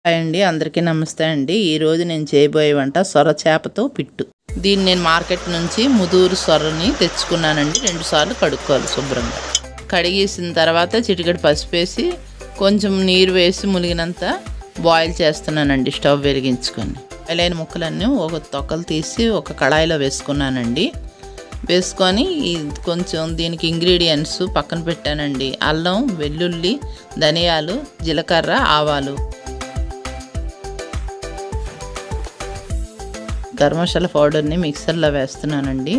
Hi అండి, అందరికీ నమస్తే అండి. ఈరోజు నేను చేయబోయే వంట సొర చేపతో పిట్టు. దీన్ని నేను మార్కెట్ నుంచి ముదూరు సొరని తెచ్చుకున్నానండి. 2 సార్లు కడుక్కోవాలి శుభ్రంగా. కడిగేసిన తర్వాత చిటికెడు పసుపు వేసి కొంచెం నీరు వేసి ములిగినంత బాయిల్ చేస్తున్నానండి స్టవ్ వెలిగించుకొని. బాయిల్ ముక్కలన్నీ ఒక తొక్కలు తీసి ఒక కళాయిలో వేసుకున్నానండి. వేసుకొని కొంచెం దీనికి ఇంగ్రీడియంట్స్ పక్కన పెట్టానండి. అల్లం, వెల్లుల్లి, ధనియాలు, జీలకర్ర, ఆవాలు, గరం మసాలా పౌడర్ని మిక్సర్లో వేస్తున్నానండి.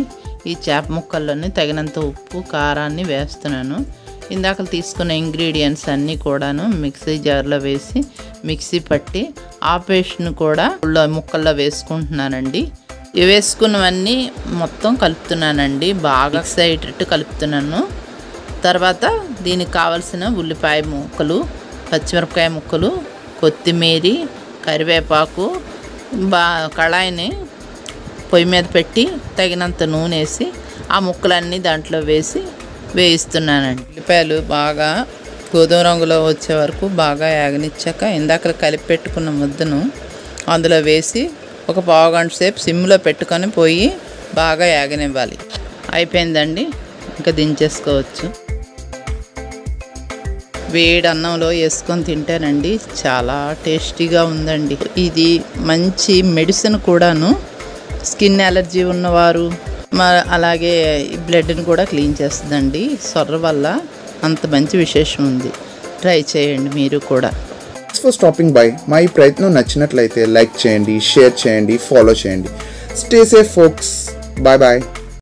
ఈ చేప ముక్కల్లోని తగినంత ఉప్పు, కారాన్ని వేస్తున్నాను. ఇందాక తీసుకున్న ఇంగ్రీడియంట్స్ అన్నీ కూడాను మిక్సీ జార్లో వేసి మిక్సీ పట్టి ఆ పేస్ట్ను కూడా ముక్కల్లో వేసుకుంటున్నానండి. వేసుకున్నవన్నీ మొత్తం కలుపుతున్నానండి. బాగా మిక్స్ అయ్యేటట్టు కలుపుతున్నాను. తర్వాత దీనికి కావలసిన ఉల్లిపాయ ముక్కలు, పచ్చిమిరపకాయ ముక్కలు, కొత్తిమీర, కరివేపాకు, కళాయిని పొయ్యి మీద పెట్టి తగినంత నూనె వేసి ఆ ముక్కలన్నీ దాంట్లో వేసి వేయిస్తున్నానండి. ఉల్లిపాయలు బాగా గోధుమ రంగులో వచ్చే వరకు బాగా యాగనిచ్చాక ఇందాక కలిపి పెట్టుకున్న ముద్దను అందులో వేసి ఒక పావు గంట సేపు సిమ్లో పెట్టుకొని పోయి బాగా యాగనివ్వాలి. అయిపోయిందండి, ఇంకా దించేసుకోవచ్చు. వేడి అన్నంలో వేసుకొని తింటానండి, చాలా టేస్టీగా ఉందండి. ఇది మంచి మెడిసిన్ కూడాను. స్కిన్ అలర్జీ ఉన్నవారు అలాగే బ్లడ్ని కూడా క్లీన్ చేస్తుందండి. సొర్ర వల్ల అంత మంచి విశేషం ఉంది. ట్రై చేయండి మీరు కూడా. Thanks for stopping by. మా ఈ ప్రయత్నం నచ్చినట్లయితే లైక్ చేయండి, షేర్ చేయండి, ఫాలో చేయండి. Stay safe folks. Bye bye.